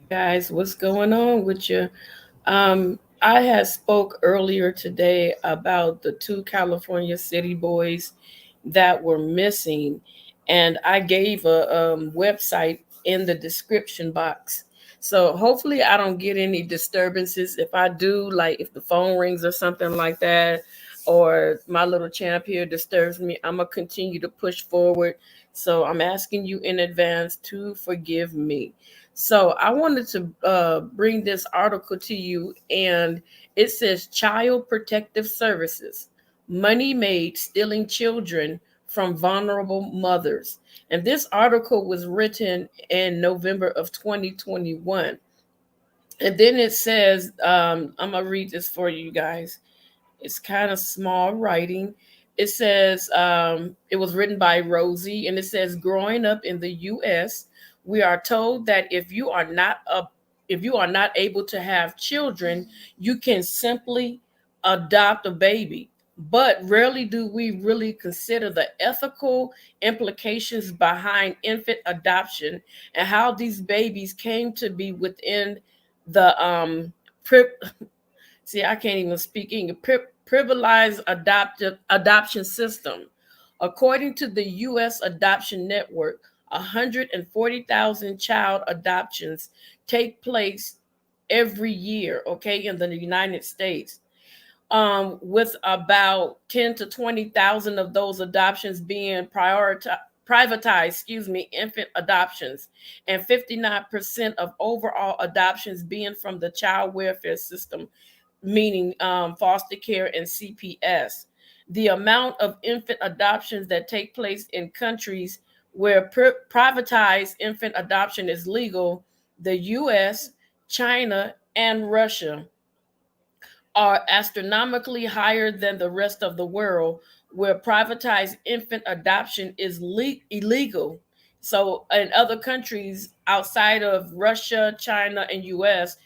Guys, what's going on with you? I had spoke earlier today about the two California city boys that were missing, and I gave a website in the description box. So hopefully I don't get any disturbances. If I do, like if the phone rings or something like that, or my little champ here disturbs me, I'm gonna continue to push forward. So I'm asking you in advance to forgive me. So I wanted to bring this article to you, and it says Child Protective Services, money made stealing children from vulnerable mothers. And this article was written in November of 2021. And then it says, I'm going to read this for you guys. It's kind of small writing. It says it was written by Rosie, and it says, "Growing up in the U.S., we are told that if you are not able to have children, you can simply adopt a baby. But rarely do we really consider the ethical implications behind infant adoption and how these babies came to be within the pri- See, I can't even speak English. Privileged adoptive adoption system. According to the U.S. Adoption Network, 140,000 child adoptions take place every year, okay, in the United States. With about 10 to 20,000 of those adoptions being privatized, infant adoptions, and 59% of overall adoptions being from the child welfare system, meaning foster care and CPS. The amount of infant adoptions that take place in countries where privatized infant adoption is legal, the US, China, and Russia, are astronomically higher than the rest of the world, where privatized infant adoption is illegal. So, in other countries outside of Russia, China, and US,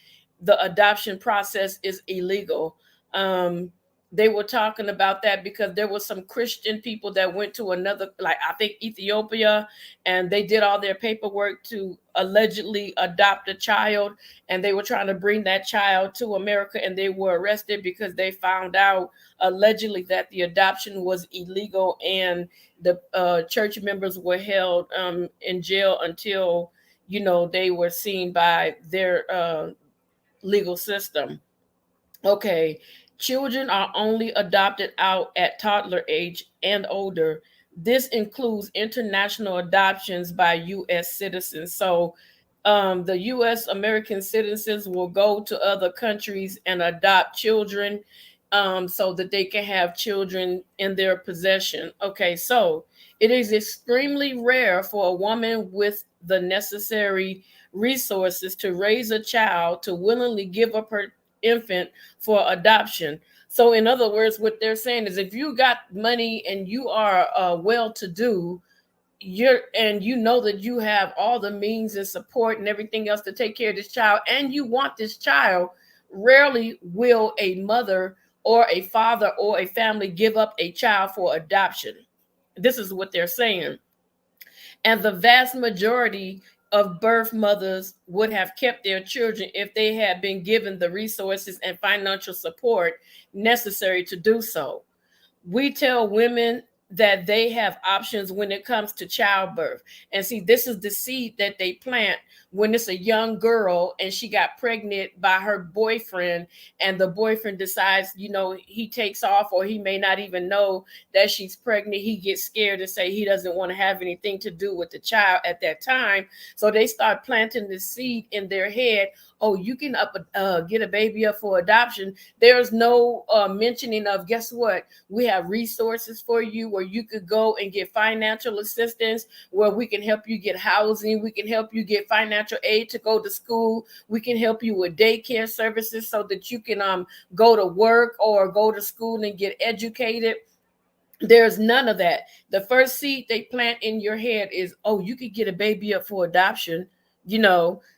the adoption process is illegal. Um, they were talking about that because there were some Christian people that went to another, like I think Ethiopia, and they did all their paperwork to allegedly adopt a child, and they were trying to bring that child to America, and they were arrested because they found out allegedly that the adoption was illegal, and the church members were held in jail until they were seen by their legal system. Okay, children are only adopted out at toddler age and older. This includes international adoptions by U.S. citizens. So, the U.S. American citizens will go to other countries and adopt children, so that they can have children in their possession. Okay, so it is extremely rare for a woman with the necessary resources to raise a child to willingly give up her infant for adoption. So, in other words, what they're saying is if you got money and you are well to do, you know that you have all the means and support and everything else to take care of this child, and you want this child, rarely will a mother or a father or a family give up a child for adoption. This is what they're saying. And the vast majority of birth mothers would have kept their children if they had been given the resources and financial support necessary to do so. We tell women that they have options when it comes to childbirth. And see, this is the seed that they plant when it's a young girl and she got pregnant by her boyfriend, and the boyfriend decides, he takes off, or he may not even know that she's pregnant. He gets scared and say he doesn't want to have anything to do with the child at that time. So they start planting the seed in their head. Oh, you can get a baby up for adoption. There's no mentioning of, guess what? We have resources for you where you could go and get financial assistance, where we can help you get housing. We can help you get financial aid to go to school. We can help you with daycare services so that you can go to work or go to school and get educated. There's none of that. The first seed they plant in your head is, oh, you could get a baby up for adoption.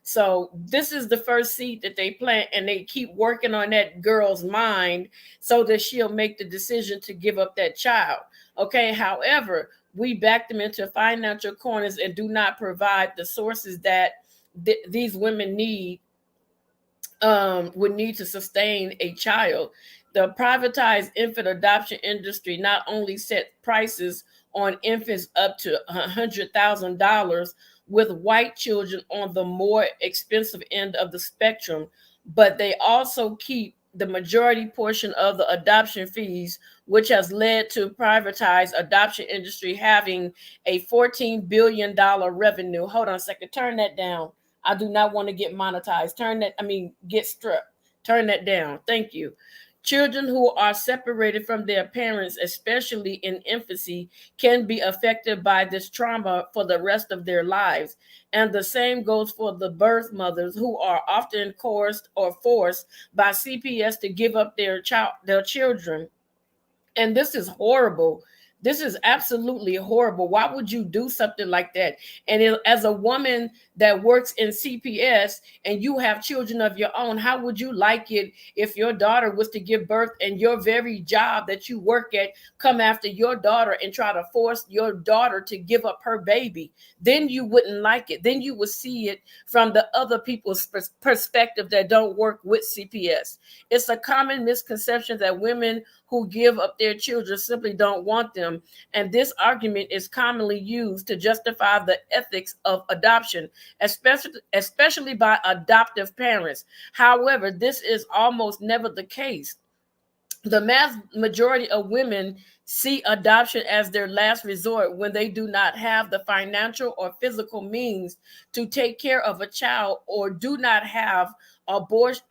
So this is the first seed that they plant, and they keep working on that girl's mind so that she'll make the decision to give up that child. Okay, however, we back them into financial corners and do not provide the sources that these women need would need to sustain a child. The privatized infant adoption industry not only set prices on infants up to $100,000, with white children on the more expensive end of the spectrum, but they also keep the majority portion of the adoption fees, which has led to privatized adoption industry having a $14 billion revenue. Hold on a second, turn that down. I do not want to get monetized. Get struck. Turn that down. Thank you. Children who are separated from their parents, especially in infancy, can be affected by this trauma for the rest of their lives. And the same goes for the birth mothers, who are often coerced or forced by CPS to give up their children. And this is horrible. This is absolutely horrible. Why would you do something like that? And as a woman that works in CPS and you have children of your own, how would you like it if your daughter was to give birth and your very job that you work at come after your daughter and try to force your daughter to give up her baby? Then you wouldn't like it. Then you would see it from the other people's perspective that don't work with CPS. It's a common misconception that women who give up their children simply don't want them. And this argument is commonly used to justify the ethics of adoption, especially by adoptive parents. However, this is almost never the case. The mass majority of women see adoption as their last resort when they do not have the financial or physical means to take care of a child, or do not have abortion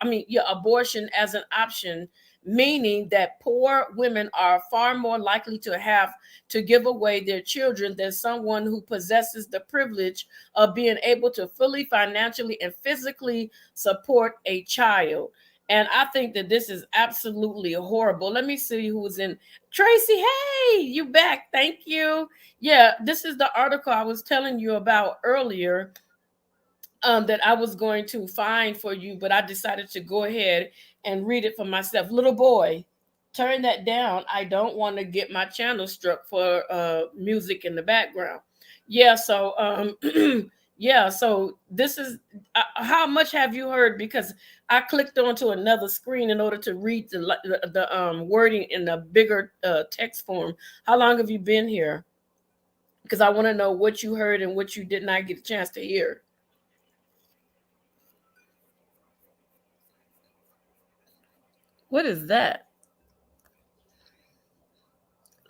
as an option, meaning that poor women are far more likely to have to give away their children than someone who possesses the privilege of being able to fully financially and physically support a child. And I think that this is absolutely horrible. Let me see who's in. Tracy, hey, you back. Thank you. Yeah, this is the article I was telling you about earlier, that I was going to find for you, but I decided to go ahead and read it for myself. Little boy, turn that down. I don't want to get my channel struck for music in the background. Yeah, so yeah, so this is how much have you heard? Because I clicked onto another screen in order to read the wording in a bigger text form. How long have you been here? Because I want to know what you heard and what you did not get a chance to hear. What is that?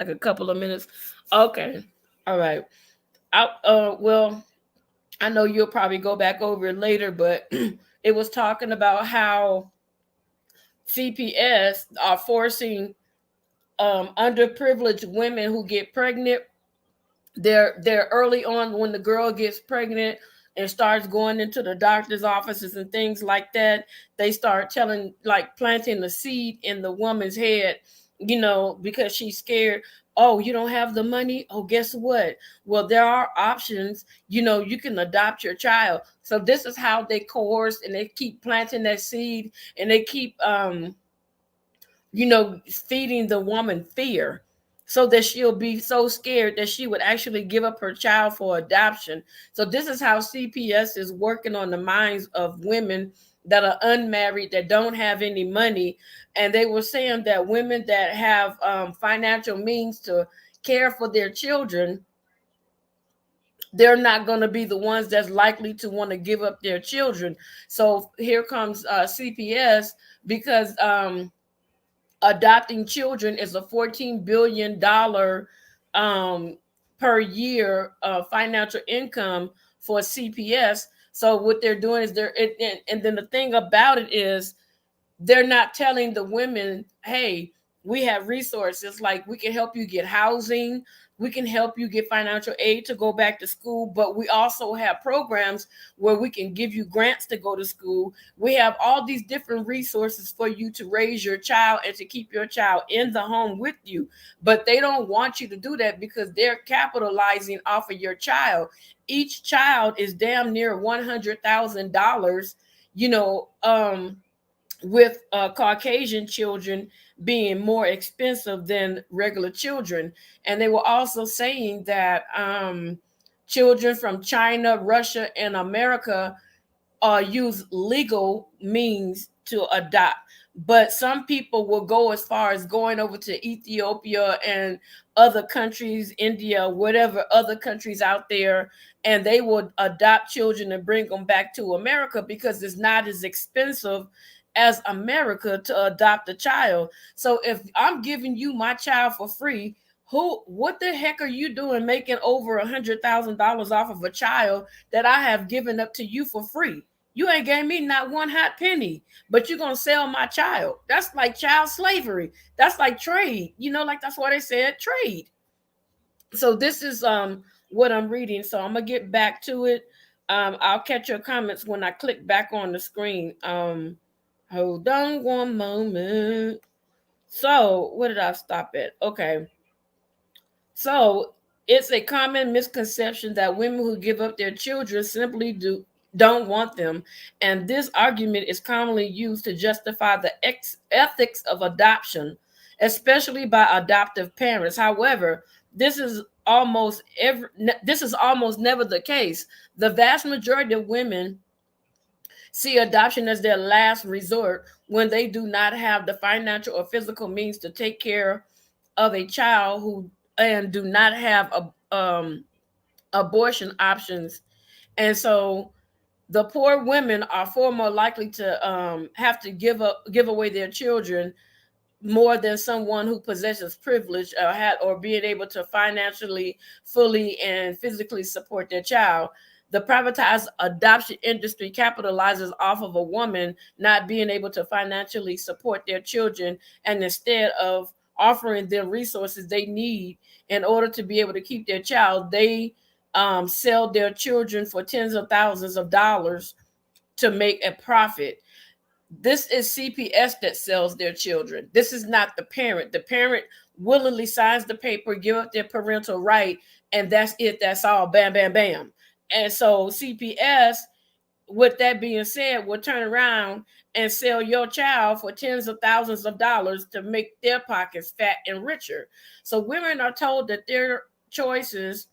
Like a couple of minutes. Okay. All right. Well, I know you'll probably go back over it later, but it was talking about how CPS are forcing underprivileged women who get pregnant. They're early on when the girl gets pregnant and starts going into the doctor's offices and things like that. They start telling, like, planting the seed in the woman's head, because she's scared. Oh, you don't have the money? Oh, guess what? Well, there are options. You can adopt your child. So this is how they coerce, and they keep planting that seed, and they keep feeding the woman fear, so that she'll be so scared that she would actually give up her child for adoption. So this is how CPS is working on the minds of women that are unmarried, that don't have any money. And they were saying that women that have financial means to care for their children, they're not going to be the ones that's likely to want to give up their children. So here comes CPS, because adopting children is a $14 billion per year financial income for CPS. So what they're doing is and then the thing about it is, they're not telling the women, hey, we have resources, like we can help you get housing, we can help you get financial aid to go back to school, but we also have programs where we can give you grants to go to school. We have all these different resources for you to raise your child and to keep your child in the home with you. But they don't want you to do that, because they're capitalizing off of your child. Each child is damn near $100,000, with Caucasian children being more expensive than regular children. And they were also saying that children from China, Russia, and America use legal means to adopt. But some people will go as far as going over to Ethiopia and other countries, India, whatever other countries out there, and they will adopt children and bring them back to America because it's not as expensive as America to adopt a child. So if I'm giving you my child for free, what the heck are you doing making over $100,000 off of a child that I have given up to you for free? You ain't gave me not one hot penny, but you're gonna sell my child. That's like child slavery. That's like trade. Like that's why they said trade. So this is what I'm reading. So I'm gonna get back to it. I'll catch your comments when I click back on the screen. Hold on one moment. So what did I stop at? Okay. So it's a common misconception that women who give up their children simply don't want them, and this argument is commonly used to justify the ethics of adoption, especially by adoptive parents. However, this is almost never the case. The vast majority of women see adoption as their last resort when they do not have the financial or physical means to take care of a child who and do not have abortion options. And so the poor women are far more likely to have to give away their children more than someone who possesses privilege or being able to financially, fully, and physically support their child. The privatized adoption industry capitalizes off of a woman not being able to financially support their children, and instead of offering them resources they need in order to be able to keep their child, they sell their children for tens of thousands of dollars to make a profit. This is CPS that sells their children. This is not the parent. The parent willingly signs the paper, give up their parental right, and that's it. That's all. Bam, bam, bam. And so CPS, with that being said, will turn around and sell your child for tens of thousands of dollars to make their pockets fat and richer. So women are told that their choices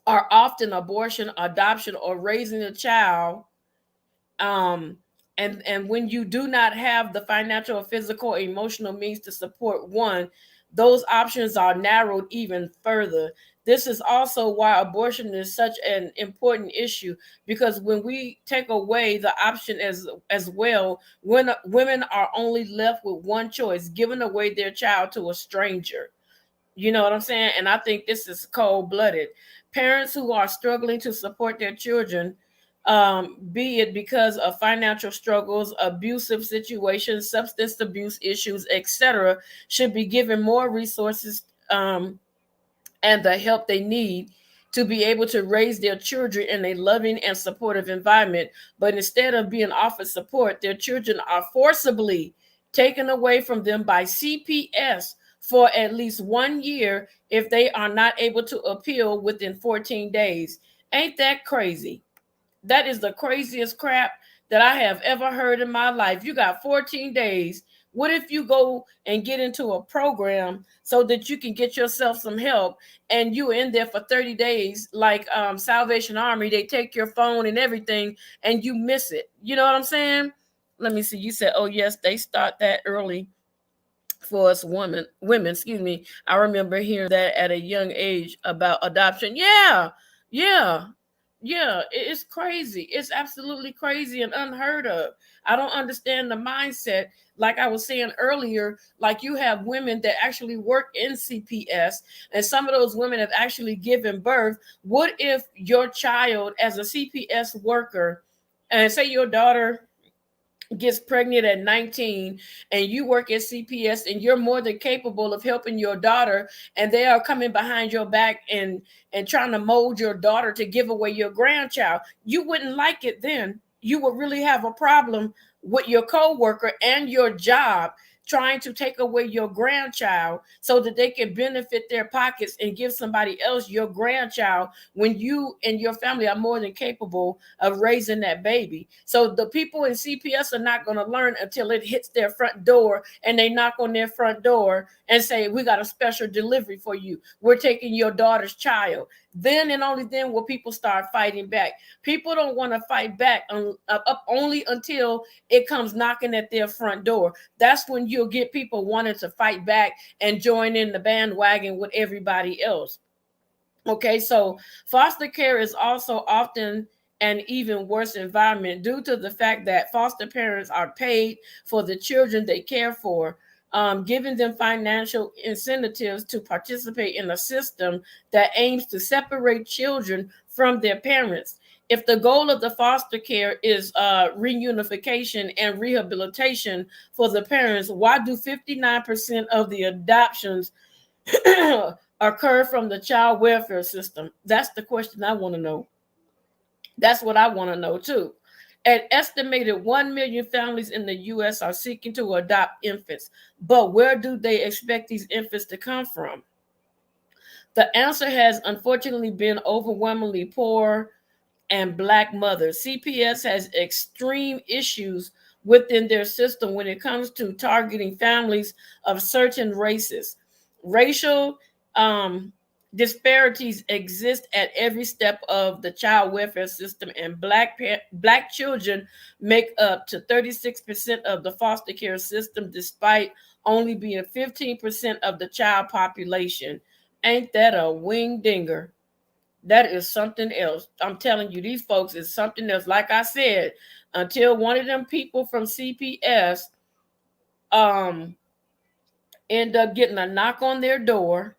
are often abortion, adoption, or raising a child. And when you do not have the financial, physical, or emotional means to support one, those options are narrowed even further. This is also why abortion is such an important issue, because when we take away the option as well, when women are only left with one choice, giving away their child to a stranger. You know what I'm saying? And I think this is cold-blooded. Parents who are struggling to support their children, be it because of financial struggles, abusive situations, substance abuse issues, etc., should be given more resources and the help they need to be able to raise their children in a loving and supportive environment. But instead of being offered support, their children are forcibly taken away from them by CPS for at least 1 year if they are not able to appeal within 14 days. Ain't that crazy? That is the craziest crap that I have ever heard in my life. You got 14 days. What if you go and get into a program so that you can get yourself some help, and you in there for 30 days, like Salvation Army, they take your phone and everything and you miss it. You know what I'm saying? Let me see. You said, oh yes, they start that early for us women, excuse me. I remember hearing that at a young age about adoption. Yeah, it's crazy. It's absolutely crazy and unheard of. I don't understand the mindset. Like I was saying earlier, like you have women that actually work in CPS, and some of those women have actually given birth. What if your child, as a CPS worker, and say your daughter gets pregnant at 19, and you work at CPS and you're more than capable of helping your daughter, and they are coming behind your back and trying to mold your daughter to give away your grandchild, you wouldn't like it then. You would really have a problem with your coworker and your job trying to take away your grandchild so that they can benefit their pockets and give somebody else your grandchild when you and your family are more than capable of raising that baby. So the people in CPS are not going to learn until it hits their front door and they knock on their front door and say, we got a special delivery for you. We're taking your daughter's child. Then and only then will people start fighting back. People don't want to fight back up only until it comes knocking at their front door. That's when you'll get people wanting to fight back and join in the bandwagon with everybody else. Okay, so foster care is also often an even worse environment due to the fact that foster parents are paid for the children they care for, giving them financial incentives to participate in a system that aims to separate children from their parents. If the goal of the foster care is reunification and rehabilitation for the parents, why do 59% of the adoptions occur from the child welfare system? That's the question I want to know. That's what I want to know too. An estimated 1 million families in the U.S. are seeking to adopt infants, but where do they expect these infants to come from? The answer has unfortunately been overwhelmingly poor and Black mothers. CPS has extreme issues within their system when it comes to targeting families of certain races. Racial disparities exist at every step of the child welfare system, and Black children make up to 36% of the foster care system, despite only being 15% of the child population. Ain't that a wing dinger? That is something else. I'm telling you, these folks is something else. Like I said, until one of them people from CPS end up getting a knock on their door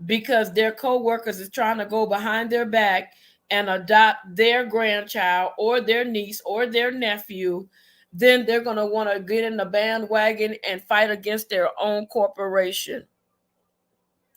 because their co-workers is trying to go behind their back and adopt their grandchild or their niece or their nephew, then they're going to want to get in the bandwagon and fight against their own corporation.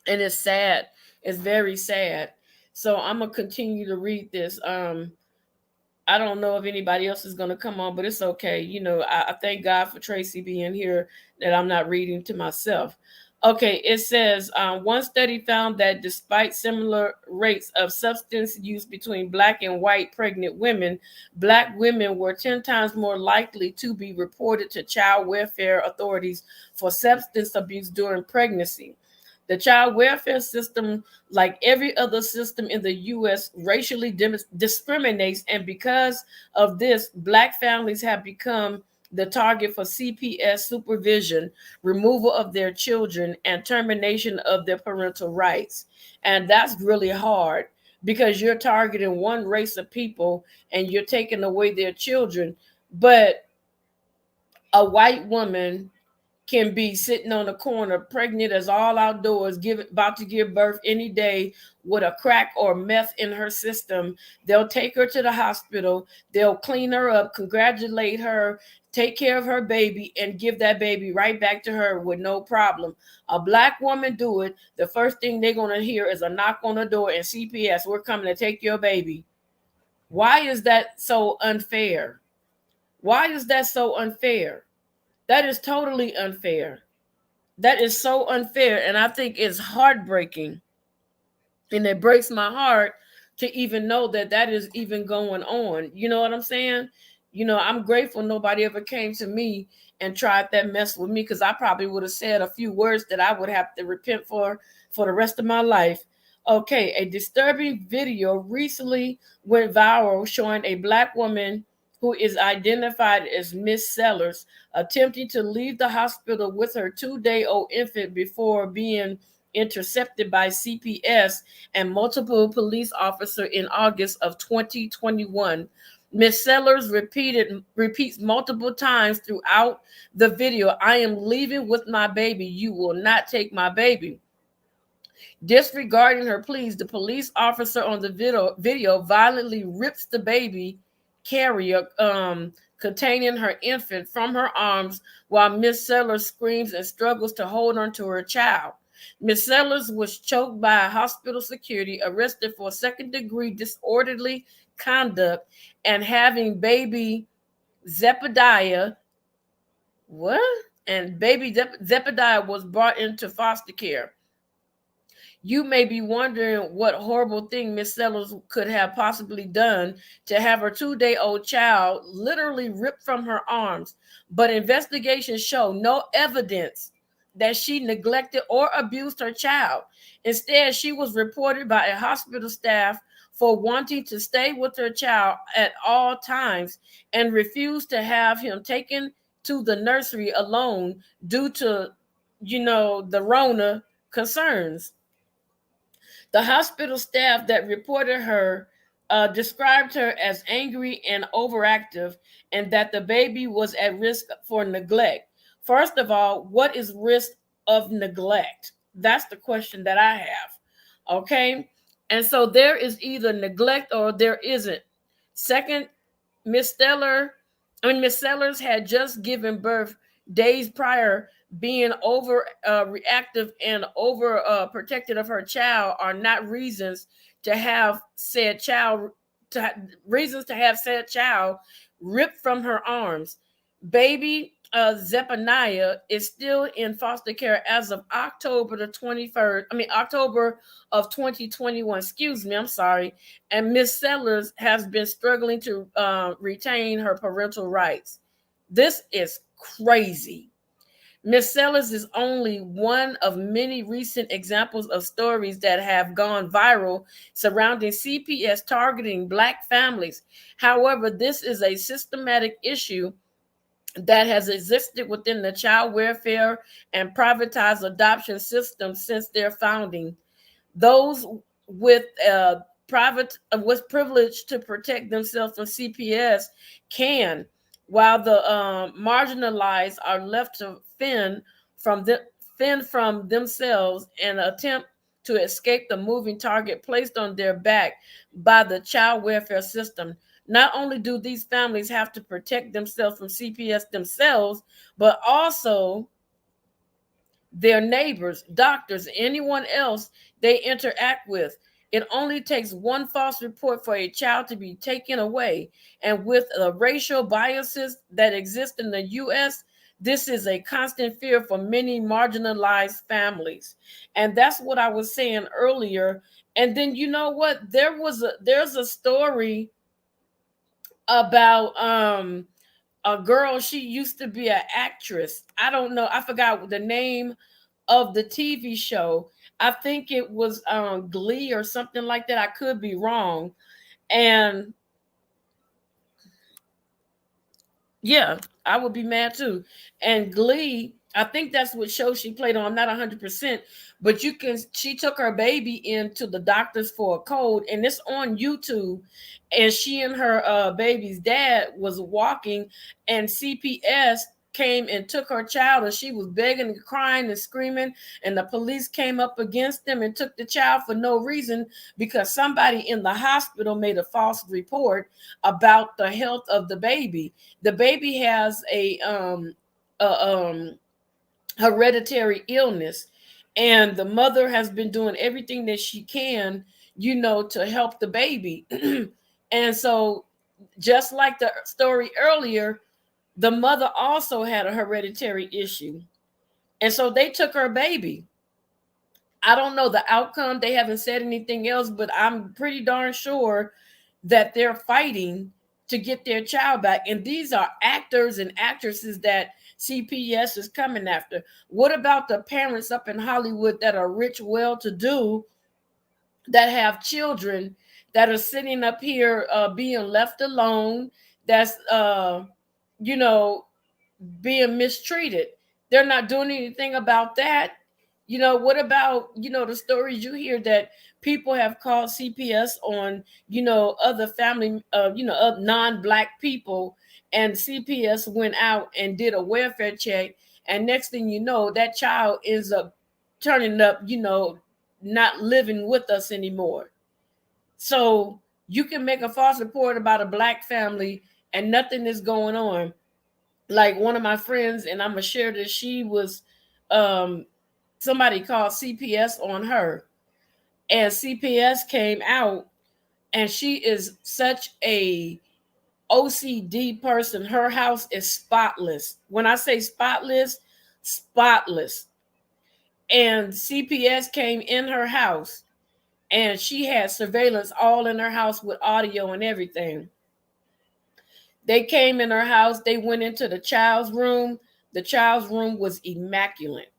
And it's sad. It's very sad. So I'm gonna continue to read this. I don't know if anybody else is gonna come on, but it's okay. You know, I thank God for Tracy being here that I'm not reading to myself. Okay, it says one study found that despite similar rates of substance use between Black and white pregnant women, Black women were 10 times more likely to be reported to child welfare authorities for substance abuse during pregnancy. The child welfare system, like every other system in the U.S., racially discriminates, and because of this, Black families have become the target for CPS supervision, removal of their children, and termination of their parental rights. And that's really hard because you're targeting one race of people and you're taking away their children. But a white woman can be sitting on a corner, pregnant as all outdoors, about to give birth any day with a crack or meth in her system. They'll take her to the hospital. They'll clean her up, congratulate her, take care of her baby, and give that baby right back to her with no problem. A Black woman do it, the first thing they're going to hear is a knock on the door and CPS, we're coming to take your baby. Why is that so unfair? Why is that so unfair? That is totally unfair. That is so unfair. And I think it's heartbreaking. And it breaks my heart to even know that that is even going on. You know what I'm saying? You know, I'm grateful nobody ever came to me and tried that mess with me, because I probably would have said a few words that I would have to repent for the rest of my life. Okay, a disturbing video recently went viral showing a Black woman who is identified as Miss Sellers attempting to leave the hospital with her 2-day-old infant before being intercepted by CPS and multiple police officers in August of 2021. Miss Sellers repeats multiple times throughout the video, "I am leaving with my baby. You will not take my baby." Disregarding her pleas, the police officer on the video violently rips the baby carrier containing her infant from her arms while Miss Sellers screams and struggles to hold on to her child. Miss Sellers was choked by hospital security, arrested for second-degree disorderly conduct, and having baby Zebediah. What? And baby Zebediah was brought into foster care. You may be wondering what horrible thing Miss Sellers could have possibly done to have her 2-day-old child literally ripped from her arms. But investigations show no evidence that she neglected or abused her child. Instead, she was reported by a hospital staff for wanting to stay with her child at all times and refused to have him taken to the nursery alone due to, the Rona concerns. The hospital staff that reported her described her as angry and overactive, and that the baby was at risk for neglect. First of all, what is risk of neglect? That's the question that I have. Okay. And so there is either neglect or there isn't. Second, Miss Sellers had just given birth days prior. Being over reactive and over protected of her child are not reasons to have said child reasons to have said child ripped from her arms. Baby Zephaniah is still in foster care as of October the 21st. October of 2021. Excuse me, I'm sorry. And Miss Sellers has been struggling to retain her parental rights. This is crazy. Miss Sellers is only one of many recent examples of stories that have gone viral surrounding CPS targeting Black families. However, this is a systematic issue that has existed within the child welfare and privatized adoption system since their founding. Those with with privilege to protect themselves from CPS can, while the marginalized are left to fend from themselves and attempt to escape the moving target placed on their back by the child welfare system. Not only do these families have to protect themselves from CPS themselves, but also their neighbors, doctors, anyone else they interact with. It only takes one false report for a child to be taken away. And with the racial biases that exist in the U.S., this is a constant fear for many marginalized families. And that's what I was saying earlier. And then you know what? There's a story about a girl. She used to be an actress. I don't know, I forgot the name of the TV show. I think it was Glee or something like that. I could be wrong. And yeah, I would be mad too. And Glee, I think that's what show she played on. I'm not 100%, but she took her baby into the doctors for a cold, and it's on YouTube. And she and her baby's dad was walking, and CPS came and took her child, and she was begging and crying and screaming, and the police came up against them and took the child for no reason because somebody in the hospital made a false report about the health of the baby. The baby has a hereditary illness, and the mother has been doing everything that she can, to help the baby. And so, just like the story earlier, the mother also had a hereditary issue, and so they took her baby. I don't know the outcome. They haven't said anything else, but I'm pretty darn sure that they're fighting to get their child back. And these are actors and actresses that CPS is coming after. What about the parents up in Hollywood that are rich, well-to-do, that have children that are sitting up here being left alone, that's you know being mistreated? They're not doing anything about that. What about, the stories you hear that people have called CPS on, other family, non-Black people, and CPS went out and did a welfare check, and next thing you know, that child ends up turning up, not living with us anymore. So you can make a false report about a Black family and nothing is going on. Like one of my friends, and I'm gonna share this, she was somebody called CPS on her, and CPS came out, and she is such a OCD person. Her house is spotless. When I say spotless, spotless. And CPS came in her house, and she had surveillance all in her house with audio and everything. They came in her house, they went into the child's room. The child's room was immaculate.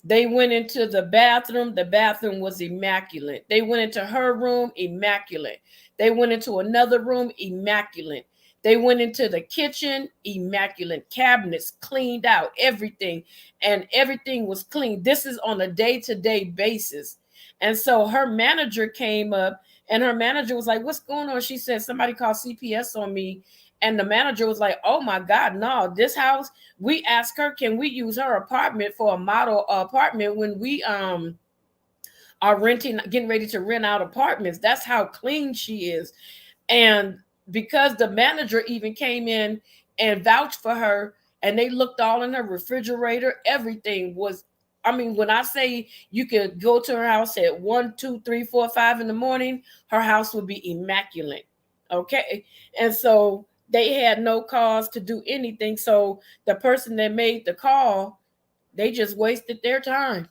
They went into the bathroom. The bathroom was immaculate. They went into her room, immaculate. They went into another room, immaculate. They went into the kitchen, immaculate. Cabinets cleaned out, everything, and everything was clean. This is on a day-to-day basis. And so her manager came up, and her manager was like, "What's going on?" She said, "Somebody called CPS on me." And the manager was like, "Oh my God, no, this house." We asked her, "Can we use her apartment for a model apartment when we are renting, getting ready to rent out apartments?" That's how clean she is. And because the manager even came in and vouched for her, and they looked all in her refrigerator, everything was, I mean, when I say you could go to her house at 1, 2, 3, 4, 5 in the morning, her house would be immaculate. Okay. And so they had no cause to do anything. So the person that made the call, they just wasted their time.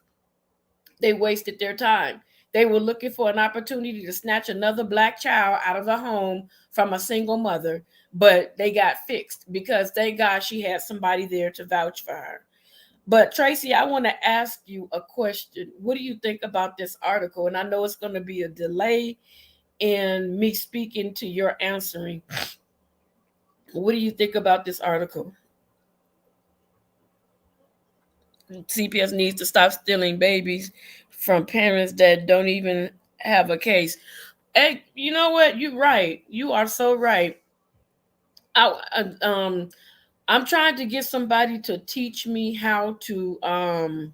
They wasted their time. They were looking for an opportunity to snatch another black child out of the home from a single mother, but they got fixed because thank God she had somebody there to vouch for her. But Tracy, I want to ask you a question. What do you think about this article? And I know it's going to be a delay in me speaking to your answering. What do you think about this article? CPS needs to stop stealing babies from parents that don't even have a case. Hey, you know what? You're right. You are so right. I I'm trying to get somebody to teach me how to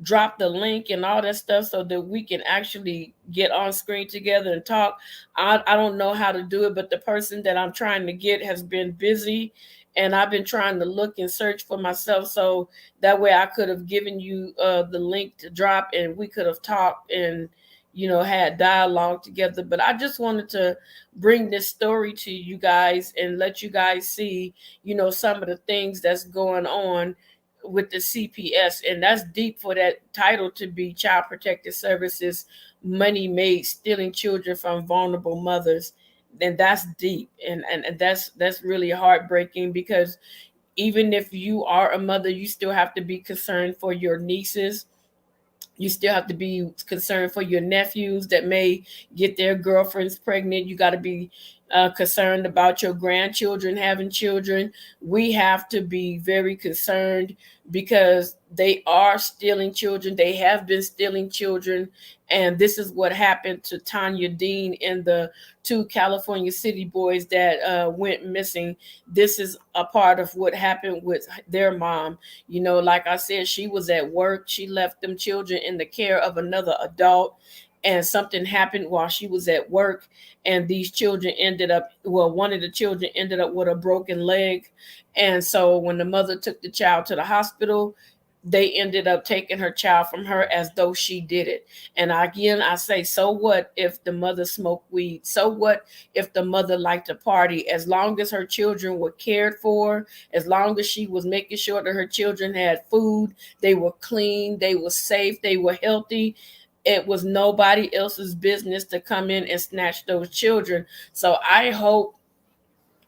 drop the link and all that stuff so that we can actually get on screen together and talk. I don't know how to do it, but the person that I'm trying to get has been busy, and I've been trying to look and search for myself, so that way I could have given you the link to drop and we could have talked and had dialogue together. But I just wanted to bring this story to you guys and let you guys see some of the things that's going on with the CPS, and that's deep for that title to be Child Protective Services money made stealing children from vulnerable mothers. And that's deep, and that's really heartbreaking, because even if you are a mother, you still have to be concerned for your nieces. You still have to be concerned for your nephews that may get their girlfriends pregnant. You got to be concerned about your grandchildren having children. We have to be very concerned because they are stealing children. They have been stealing children. And this is what happened to Tanya Dean and the two California city boys that went missing. This is a part of what happened with their mom. Like I said, she was at work. She left them children in the care of another adult, and something happened while she was at work. And these children ended up, well, one of the children ended up with a broken leg. And so when the mother took the child to the hospital, they ended up taking her child from her as though she did it. And again, I say, so what if the mother smoked weed? So what if the mother liked to party? As long as her children were cared for, as long as she was making sure that her children had food, they were clean, they were safe, they were healthy, it was nobody else's business to come in and snatch those children. So I hope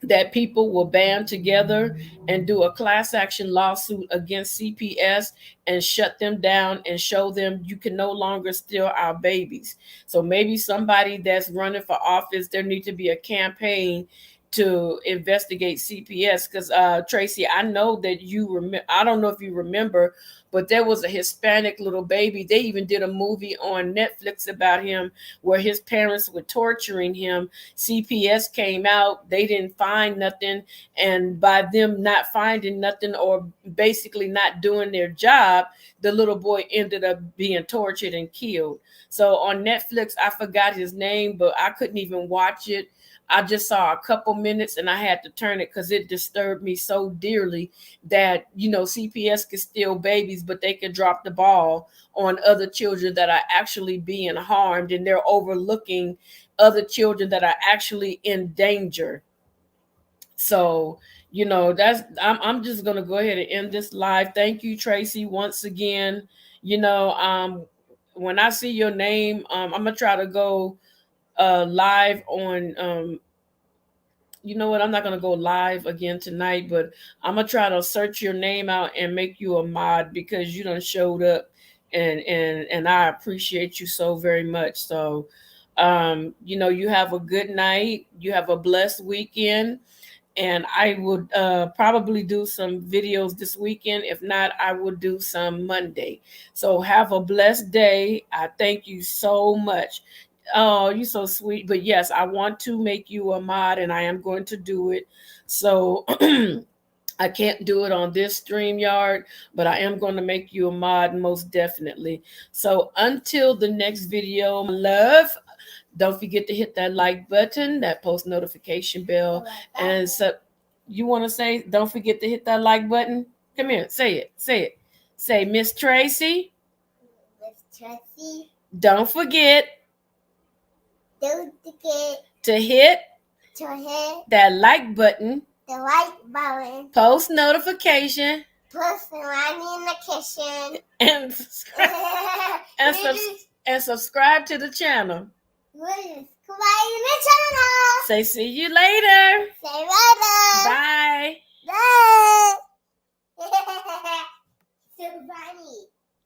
that people will band together and do a class action lawsuit against CPS and shut them down and show them you can no longer steal our babies. So maybe somebody that's running for office, there need to be a campaign to investigate CPS, because Tracy, I know that you remember. I don't know if you remember, but there was a Hispanic little baby. They even did a movie on Netflix about him where his parents were torturing him. CPS came out, they didn't find nothing, and by them not finding nothing, or basically not doing their job, the little boy ended up being tortured and killed. So on Netflix, I forgot his name, but I couldn't even watch it. I just saw a couple minutes and I had to turn it because it disturbed me so dearly that, CPS can steal babies, but they can drop the ball on other children that are actually being harmed, and they're overlooking other children that are actually in danger. So, that's, I'm just gonna go ahead and end this live. Thank you, Tracy, once again. When I see your name, I'm gonna try to go live on you know what? I'm not gonna go live again tonight, but I'm gonna try to search your name out and make you a mod because you done showed up, and I appreciate you so very much. So, you have a good night. You have a blessed weekend, and I would probably do some videos this weekend. If not, I will do some Monday. So have a blessed day. I thank you so much. Oh, you're so sweet. But yes, I want to make you a mod, and I am going to do it. So I can't do it on this StreamYard, but I am going to make you a mod most definitely. So until the next video, my love, don't forget to hit that like button, that post notification bell. And so you want to say, don't forget to hit that like button? Come here, say it, say it. Say, Miss Tracy. Miss Tracy. Don't forget. Don't forget To hit that like button. The like button. Post notification. Post notification. And and subscribe to the channel. Subscribe to the channel. Say see you later. Say later. Bye. Bye. So funny.